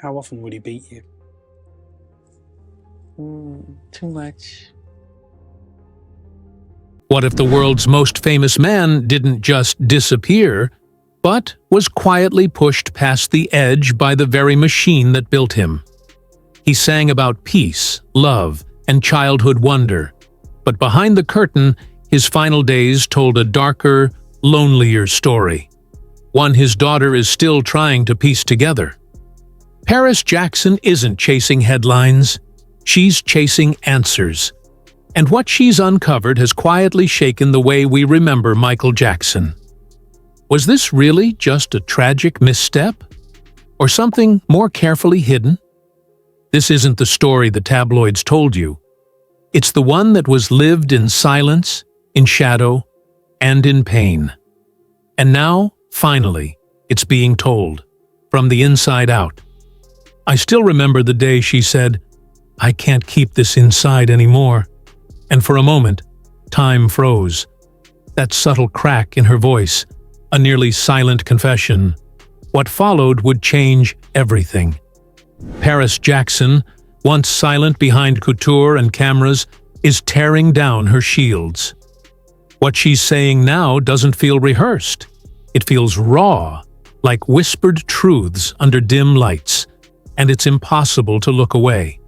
how often would he beat you? Too much. What if the world's most famous man didn't just disappear, but was quietly pushed past the edge by the very machine that built him? He sang about peace, love, and childhood wonder, but behind the curtain, his final days told a darker, lonelier story, one his daughter is still trying to piece together. Paris Jackson isn't chasing headlines, she's chasing answers. And what she's uncovered has quietly shaken the way we remember Michael Jackson. Was this really just a tragic misstep? Or something more carefully hidden? This isn't the story the tabloids told you. It's the one that was lived in silence, in shadow, and in pain. And now, finally, it's being told, from the inside out. I still remember the day she said, "I can't keep this inside anymore." And for a moment, time froze. That subtle crack in her voice, a nearly silent confession. What followed would change everything. Paris Jackson, once silent behind couture and cameras, is tearing down her shields. What she's saying now doesn't feel rehearsed. It feels raw, like whispered truths under dim lights, and it's impossible to look away.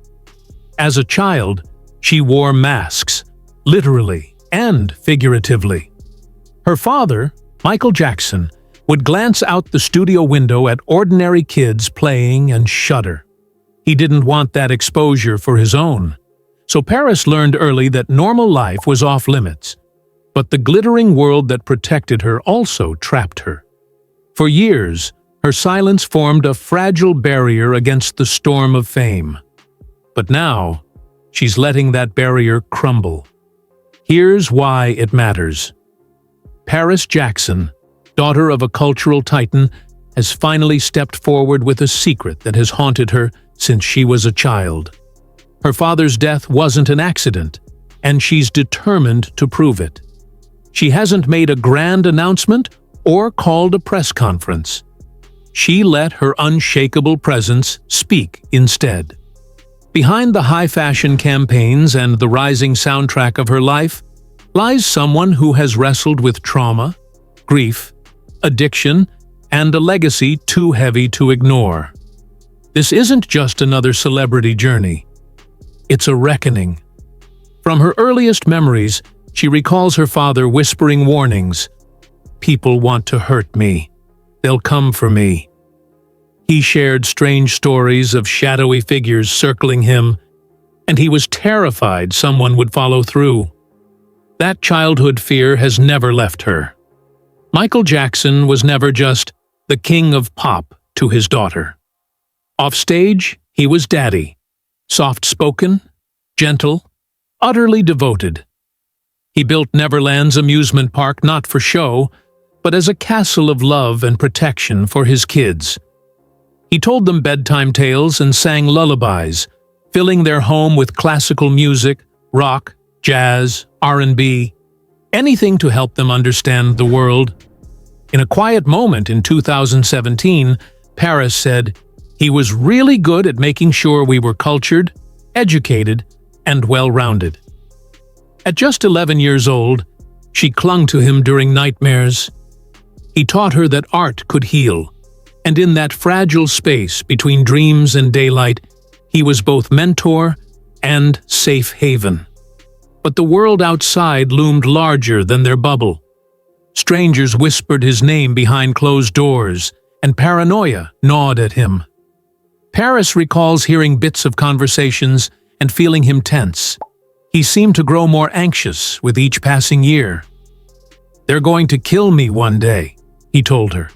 As a child, she wore masks, literally and figuratively. Her father, Michael Jackson, would glance out the studio window at ordinary kids playing and shudder. He didn't want that exposure for his own. So Paris learned early that normal life was off limits. But the glittering world that protected her also trapped her. For years, her silence formed a fragile barrier against the storm of fame. But now, she's letting that barrier crumble. Here's why it matters. Paris Jackson, daughter of a cultural titan, has finally stepped forward with a secret that has haunted her since she was a child. Her father's death wasn't an accident, and she's determined to prove it. She hasn't made a grand announcement or called a press conference. She let her unshakable presence speak instead. Behind the high-fashion campaigns and the rising soundtrack of her life lies someone who has wrestled with trauma, grief, addiction, and a legacy too heavy to ignore. This isn't just another celebrity journey. It's a reckoning. From her earliest memories, she recalls her father whispering warnings. "People want to hurt me. They'll come for me." He shared strange stories of shadowy figures circling him, and he was terrified someone would follow through. That childhood fear has never left her. Michael Jackson was never just the king of pop to his daughter. Offstage, he was daddy, soft-spoken, gentle, utterly devoted. He built Neverland's amusement park not for show, but as a castle of love and protection for his kids. He told them bedtime tales and sang lullabies, filling their home with classical music, rock, jazz, R&B, anything to help them understand the world. In a quiet moment in 2017, Paris said, "He was really good at making sure we were cultured, educated, and well-rounded." At just 11 years old, she clung to him during nightmares. He taught her that art could heal, and in that fragile space between dreams and daylight, he was both mentor and safe haven. But the world outside loomed larger than their bubble. Strangers whispered his name behind closed doors, and paranoia gnawed at him. Paris recalls hearing bits of conversations and feeling him tense. He seemed to grow more anxious with each passing year. "They're going to kill me one day," he told her.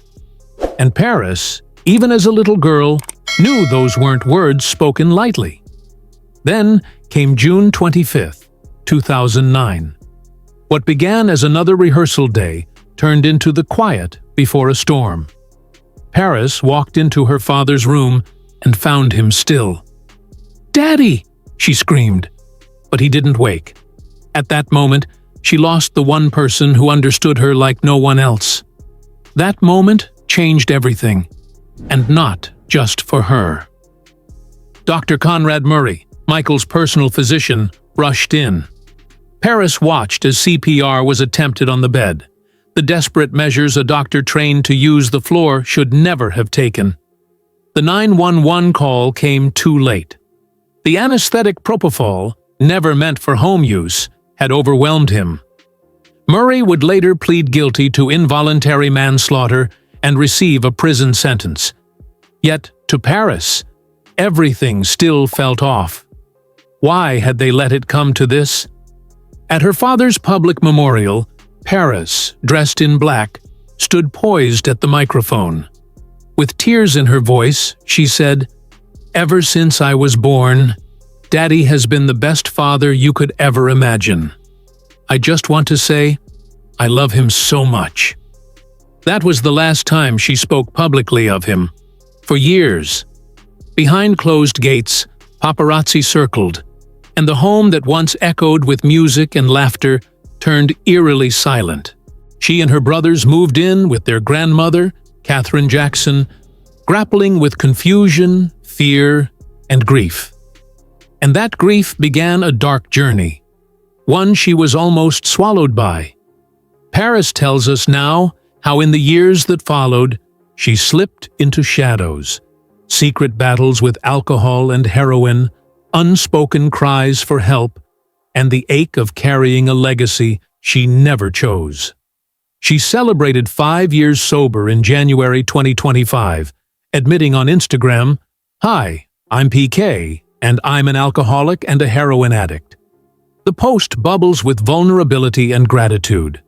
And Paris, even as a little girl, knew those weren't words spoken lightly. Then came June 25th, 2009. What began as another rehearsal day turned into the quiet before a storm. Paris walked into her father's room and found him still. "Daddy!" she screamed, but he didn't wake. At that moment, she lost the one person who understood her like no one else. That moment changed everything, and not just for her. Dr. Conrad Murray, Michael's personal physician, rushed in. Paris watched as CPR was attempted on the bed. The desperate measures a doctor trained to use the floor should never have taken. The 911 call came too late. The anesthetic propofol, never meant for home use, had overwhelmed him. Murray would later plead guilty to involuntary manslaughter and receive a prison sentence. Yet, to Paris, everything still felt off. Why had they let it come to this? At her father's public memorial, Paris, dressed in black, stood poised at the microphone. With tears in her voice, she said, "Ever since I was born, Daddy has been the best father you could ever imagine. I just want to say, I love him so much." That was the last time she spoke publicly of him. For years, behind closed gates, paparazzi circled, and the home that once echoed with music and laughter turned eerily silent. She and her brothers moved in with their grandmother, Katherine Jackson, grappling with confusion, fear, and grief. And that grief began a dark journey, one she was almost swallowed by. Paris tells us now how in the years that followed, she slipped into shadows, secret battles with alcohol and heroin, unspoken cries for help, and the ache of carrying a legacy she never chose. She celebrated 5 years sober in January 2025, admitting on Instagram, "Hi, I'm PK, and I'm an alcoholic and a heroin addict." The post bubbles with vulnerability and gratitude.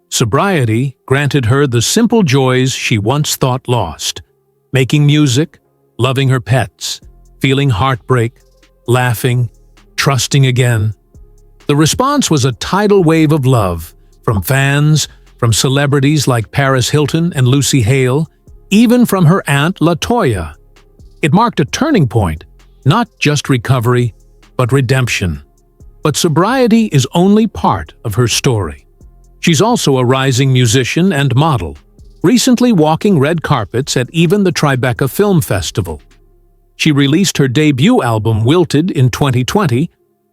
Sobriety granted her the simple joys she once thought lost: making music, loving her pets, feeling heartbreak, laughing, trusting again. The response was a tidal wave of love, from fans, from celebrities like Paris Hilton and Lucy Hale, even from her aunt LaToya. It marked a turning point, not just recovery, but redemption. But sobriety is only part of her story. She's also a rising musician and model, recently walking red carpets at even the Tribeca Film Festival. She released her debut album Wilted in 2020,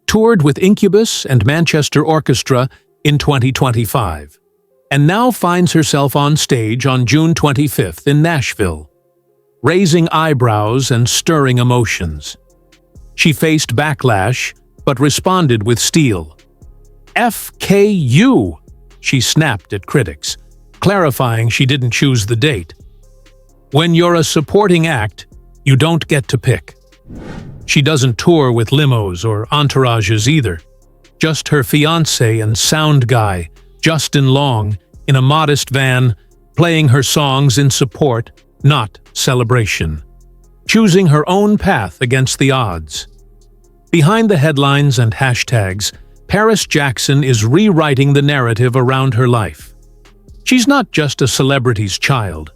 toured with Incubus and Manchester Orchestra in 2025, and now finds herself on stage on June 25th in Nashville, raising eyebrows and stirring emotions. She faced backlash, but responded with steel. "FKU!" she snapped at critics, clarifying she didn't choose the date. When you're a supporting act, you don't get to pick. She doesn't tour with limos or entourages either. Just her fiancé and sound guy, Justin Long, in a modest van, playing her songs in support, not celebration. Choosing her own path against the odds. Behind the headlines and hashtags, Paris Jackson is rewriting the narrative around her life. She's not just a celebrity's child.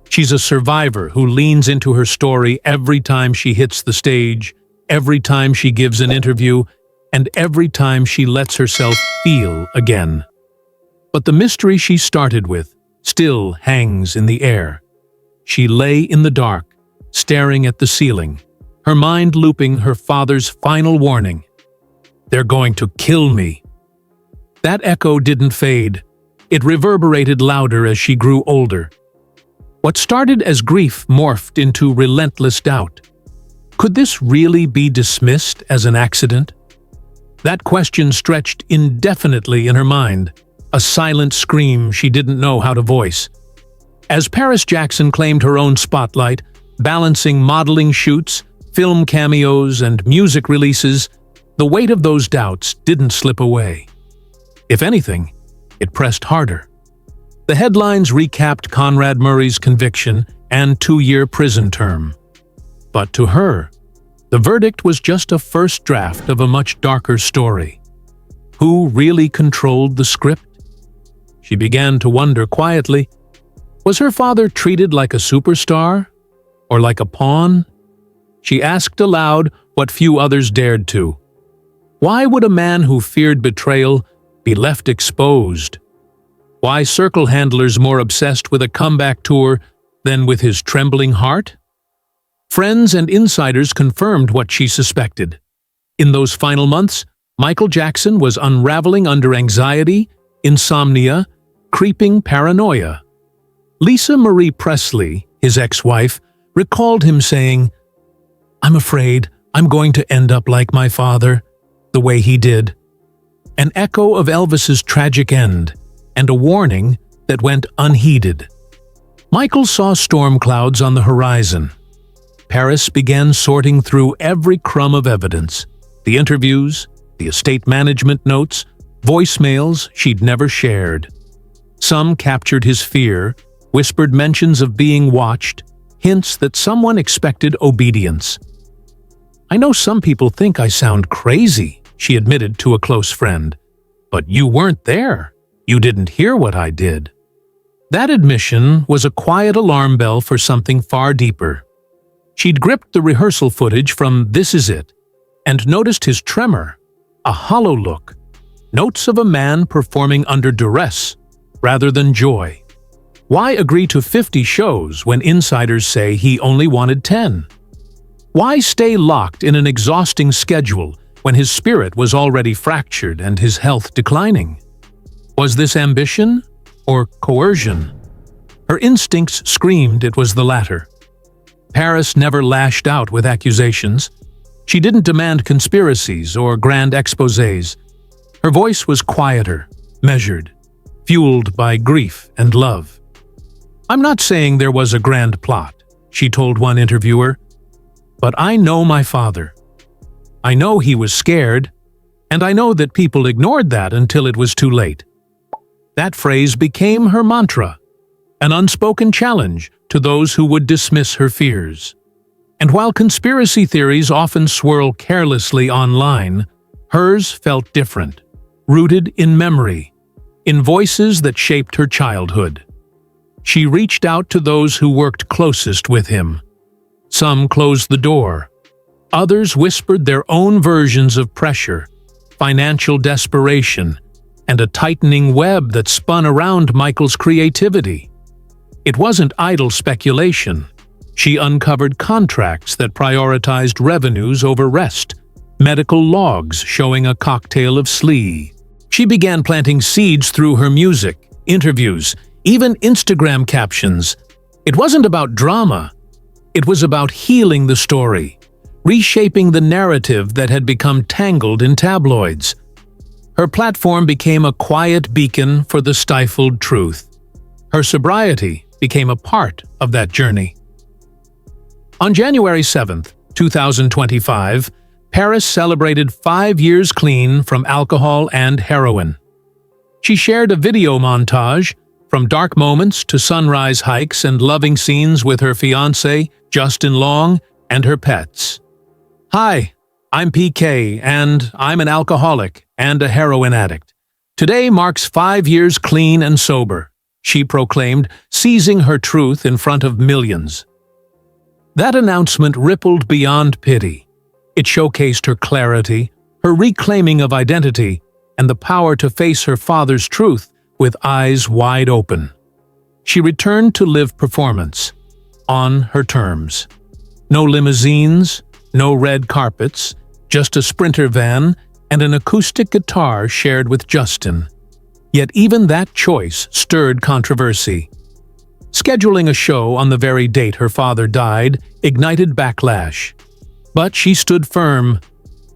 She's a survivor who leans into her story every time she hits the stage, every time she gives an interview, and every time she lets herself feel again. But the mystery she started with still hangs in the air. She lay in the dark, staring at the ceiling, her mind looping her father's final warning. "They're going to kill me." That echo didn't fade. It reverberated louder as she grew older. What started as grief morphed into relentless doubt. Could this really be dismissed as an accident? That question stretched indefinitely in her mind, a silent scream she didn't know how to voice. As Paris Jackson claimed her own spotlight, balancing modeling shoots, film cameos, and music releases, the weight of those doubts didn't slip away. If anything, it pressed harder. The headlines recapped Conrad Murray's conviction and 2-year prison term. But to her, the verdict was just a first draft of a much darker story. Who really controlled the script? She began to wonder quietly, was her father treated like a superstar? Or like a pawn? She asked aloud what few others dared to. Why would a man who feared betrayal be left exposed? Why circle handlers more obsessed with a comeback tour than with his trembling heart? Friends and insiders confirmed what she suspected. In those final months, Michael Jackson was unraveling under anxiety, insomnia, creeping paranoia. Lisa Marie Presley, his ex-wife, recalled him saying, "I'm afraid I'm going to end up like my father, the way he did." An echo of Elvis's tragic end, and a warning that went unheeded. Michael saw storm clouds on the horizon. Paris began sorting through every crumb of evidence: the interviews, the estate management notes, voicemails she'd never shared. Some captured his fear, whispered mentions of being watched, hints that someone expected obedience. "I know some people think I sound crazy," she admitted to a close friend. "But you weren't there. You didn't hear what I did." That admission was a quiet alarm bell for something far deeper. She'd gripped the rehearsal footage from This Is It and noticed his tremor, a hollow look, notes of a man performing under duress rather than joy. Why agree to 50 shows when insiders say he only wanted 10? Why stay locked in an exhausting schedule when his spirit was already fractured and his health declining? Was this ambition or coercion? Her instincts screamed it was the latter. Paris never lashed out with accusations. She didn't demand conspiracies or grand exposés. Her voice was quieter, measured, fueled by grief and love. "I'm not saying there was a grand plot," she told one interviewer, "but I know my father. I know he was scared, and I know that people ignored that until it was too late." That phrase became her mantra, an unspoken challenge to those who would dismiss her fears. And while conspiracy theories often swirl carelessly online, hers felt different, rooted in memory, in voices that shaped her childhood. She reached out to those who worked closest with him. Some closed the door. Others whispered their own versions of pressure, financial desperation, and a tightening web that spun around Michael's creativity. It wasn't idle speculation. She uncovered contracts that prioritized revenues over rest, medical logs showing a cocktail of slee. She began planting seeds through her music, interviews, even Instagram captions. It wasn't about drama. It was about healing the story, reshaping the narrative that had become tangled in tabloids. Her platform became a quiet beacon for the stifled truth. Her sobriety became a part of that journey. On January 7, 2025, Paris celebrated 5 years clean from alcohol and heroin. She shared a video montage, from dark moments to sunrise hikes and loving scenes with her fiancé, Justin Long, and her pets. "Hi, I'm PK, and I'm an alcoholic and a heroin addict. Today marks 5 years clean and sober," she proclaimed, seizing her truth in front of millions. That announcement rippled beyond pity. It showcased her clarity, her reclaiming of identity, and the power to face her father's truth with eyes wide open. She returned to live performance, on her terms. No limousines, no red carpets, just a Sprinter van and an acoustic guitar shared with Justin. Yet even that choice stirred controversy. Scheduling a show on the very date her father died ignited backlash. But she stood firm.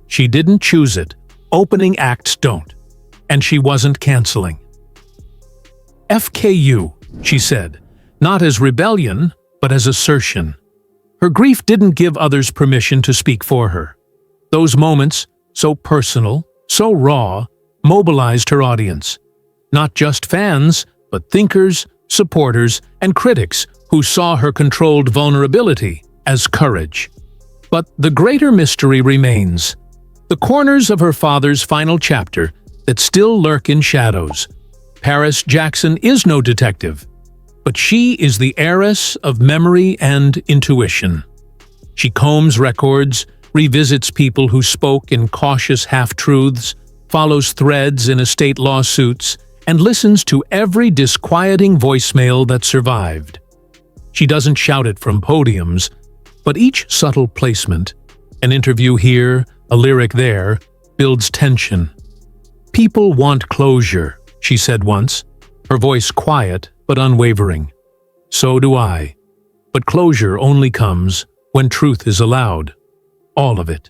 She didn't choose it. Opening acts don't. And she wasn't canceling. "FKU," she said, not as rebellion, but as assertion. Her grief didn't give others permission to speak for her. Those moments, so personal, so raw, mobilized her audience. Not just fans, but thinkers, supporters, and critics who saw her controlled vulnerability as courage. But the greater mystery remains. The corners of her father's final chapter that still lurk in shadows. Paris Jackson is no detective, but she is the heiress of memory and intuition. She combs records, revisits people who spoke in cautious half-truths, follows threads in estate lawsuits, and listens to every disquieting voicemail that survived. She doesn't shout it from podiums, But each subtle placement, an interview here, a lyric there, builds tension. "People want closure," she said once, her voice quiet but unwavering. "So do I. But closure only comes when truth is allowed. All of it."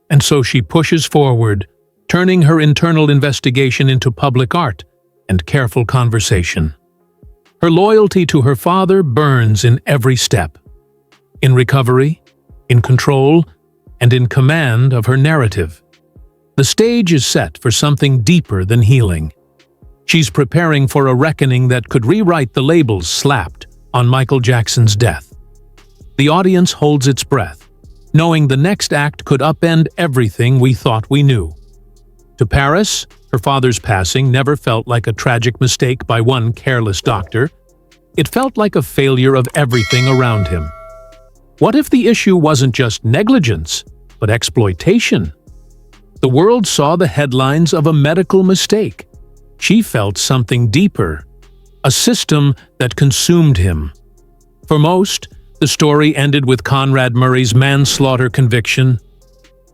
And so she pushes forward, turning her internal investigation into public art and careful conversation. Her loyalty to her father burns in every step. In recovery, in control, and in command of her narrative. The stage is set for something deeper than healing. She's preparing for a reckoning that could rewrite the labels slapped on Michael Jackson's death. The audience holds its breath, knowing the next act could upend everything we thought we knew. To Paris, her father's passing never felt like a tragic mistake by one careless doctor. It felt like a failure of everything around him. What if the issue wasn't just negligence, but exploitation? The world saw the headlines of a medical mistake. She felt something deeper, a system that consumed him. For most, the story ended with Conrad Murray's manslaughter conviction.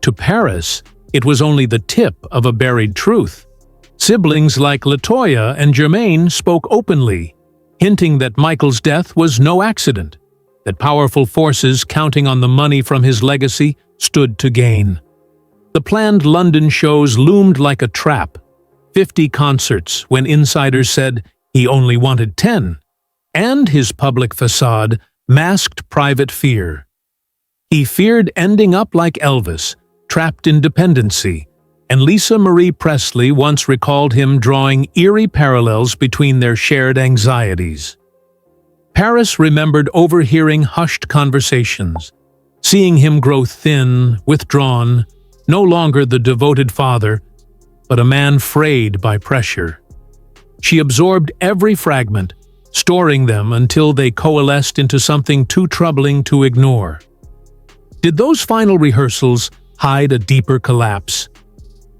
To Paris, it was only the tip of a buried truth. Siblings like LaToya and Jermaine spoke openly, hinting that Michael's death was no accident, that powerful forces counting on the money from his legacy stood to gain. The planned London shows loomed like a trap. 50 concerts when insiders said he only wanted 10, and his public facade masked private fear. He feared ending up like Elvis, trapped in dependency, and Lisa Marie Presley once recalled him drawing eerie parallels between their shared anxieties. Paris remembered overhearing hushed conversations, seeing him grow thin, withdrawn, no longer the devoted father, but a man frayed by pressure. She absorbed every fragment, storing them until they coalesced into something too troubling to ignore. Did those final rehearsals hide a deeper collapse?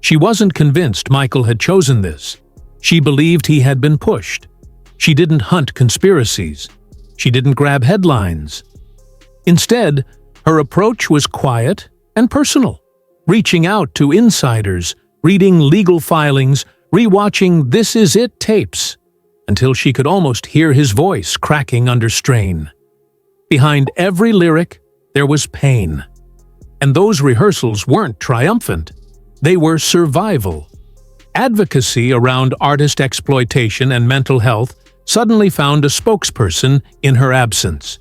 She wasn't convinced Michael had chosen this. She believed he had been pushed. She didn't hunt conspiracies. She didn't grab headlines. Instead, her approach was quiet and personal, reaching out to insiders, reading legal filings, rewatching This Is It tapes, until she could almost hear his voice cracking under strain. Behind every lyric, there was pain. And those rehearsals weren't triumphant. They were survival. Advocacy around artist exploitation and mental health suddenly found a spokesperson in her absence.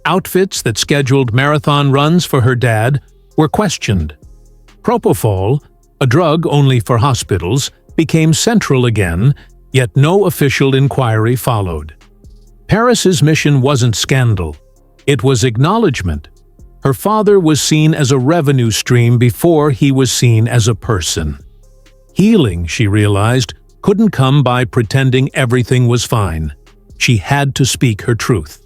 Outfits that scheduled marathon runs for her dad were questioned. Propofol, a drug only for hospitals, became central again, yet no official inquiry followed. Paris's mission wasn't scandal. It was acknowledgement. Her father was seen as a revenue stream before he was seen as a person. Healing, she realized, couldn't come by pretending everything was fine. She had to speak her truth.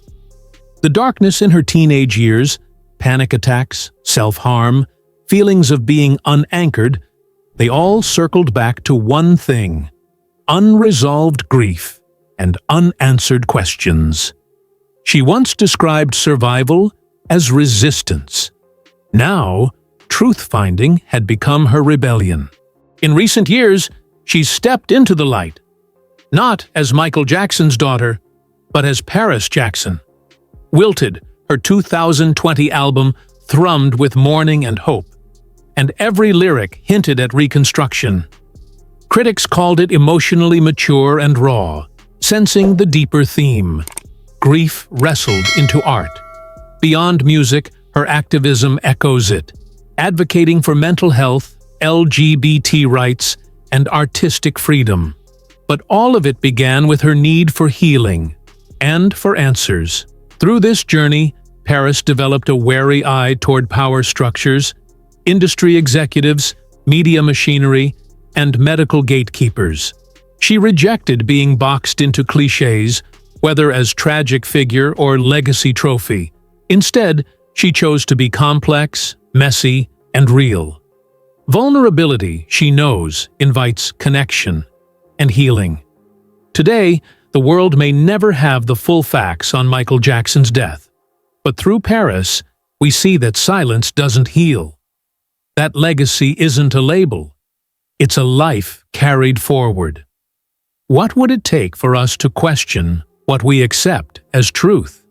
The darkness in her teenage years, panic attacks, self-harm, feelings of being unanchored, they all circled back to one thing: unresolved grief and unanswered questions. She once described survival as resistance. Now, truth-finding had become her rebellion. In recent years, she's stepped into the light, not as Michael Jackson's daughter, but as Paris Jackson. Wilted, her 2020 album, thrummed with mourning and hope, and every lyric hinted at reconstruction. Critics called it emotionally mature and raw, sensing the deeper theme. Grief wrestled into art. Beyond music, her activism echoes it, advocating for mental health, LGBT rights, and artistic freedom. But all of it began with her need for healing and for answers. Through this journey, Paris developed a wary eye toward power structures, industry executives, media machinery, and medical gatekeepers. She rejected being boxed into cliches, whether as tragic figure or legacy trophy. Instead, she chose to be complex, messy, and real. Vulnerability, she knows, invites connection and healing. Today, the world may never have the full facts on Michael Jackson's death, but through Paris, we see that silence doesn't heal. That legacy isn't a label. It's a life carried forward. What would it take for us to question what we accept as truth?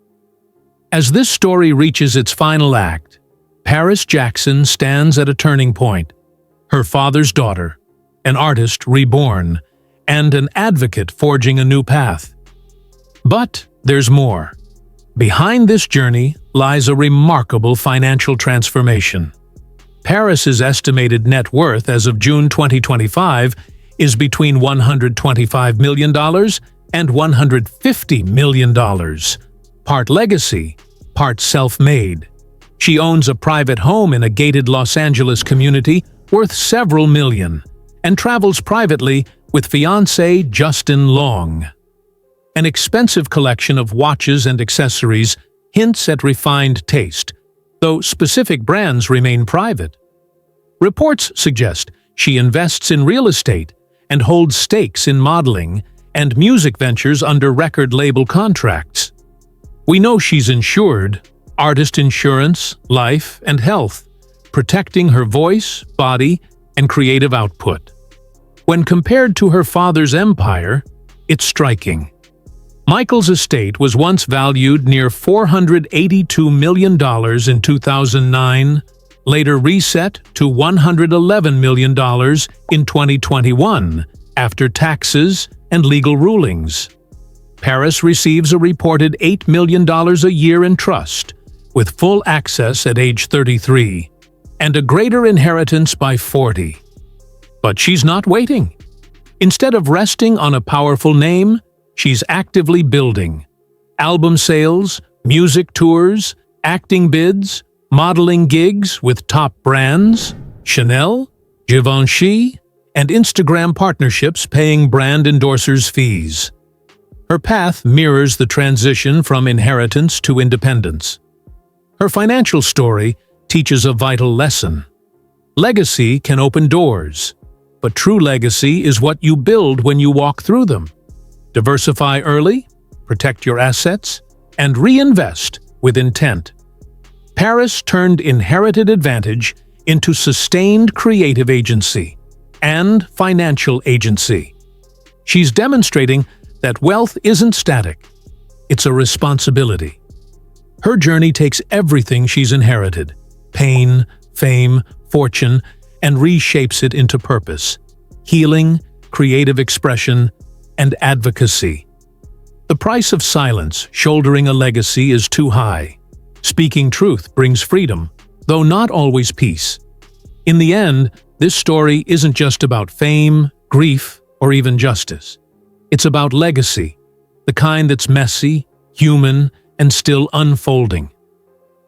As this story reaches its final act, Paris Jackson stands at a turning point. Her father's daughter, an artist reborn, and an advocate forging a new path. But there's more. Behind this journey lies a remarkable financial transformation. Paris's estimated net worth as of June 2025 is between $125 million and $150 million. Part legacy, part self-made. She owns a private home in a gated Los Angeles community worth several million, and travels privately with fiancé Justin Long. An expensive collection of watches and accessories hints at refined taste, though specific brands remain private. Reports suggest she invests in real estate and holds stakes in modeling and music ventures under record label contracts. We know she's insured, artist insurance, life, and health, protecting her voice, body, and creative output. When compared to her father's empire, it's striking. Michael's estate was once valued near $482 million in 2009, later reset to $111 million in 2021 after taxes and legal rulings. Paris receives a reported $8 million a year in trust, with full access at age 33, and a greater inheritance by 40. But she's not waiting. Instead of resting on a powerful name, she's actively building. Album sales, music tours, acting bids, modeling gigs with top brands, Chanel, Givenchy, and Instagram partnerships paying brand endorsers fees. Her path mirrors the transition from inheritance to independence. Her financial story teaches a vital lesson. Legacy can open doors, but true legacy is what you build when you walk through them. Diversify early, protect your assets, and reinvest with intent. Paris turned inherited advantage into sustained creative agency and financial agency. She's demonstrating that wealth isn't static, it's a responsibility. Her journey takes everything she's inherited, pain, fame, fortune, and reshapes it into purpose, healing, creative expression, and advocacy. The price of silence, shouldering a legacy, is too high. Speaking truth brings freedom, though not always peace. In the end, this story isn't just about fame, grief, or even justice. It's about legacy, the kind that's messy, human, and still unfolding.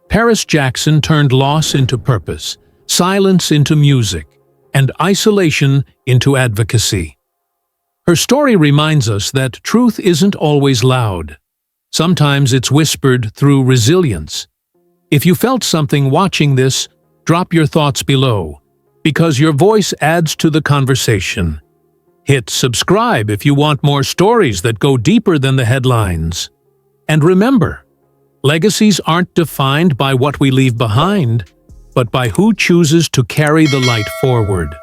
Paris Jackson turned loss into purpose, silence into music, and isolation into advocacy. Her story reminds us that truth isn't always loud. Sometimes it's whispered through resilience. If you felt something watching this, drop your thoughts below, because your voice adds to the conversation. Hit subscribe if you want more stories that go deeper than the headlines. And remember, legacies aren't defined by what we leave behind, but by who chooses to carry the light forward.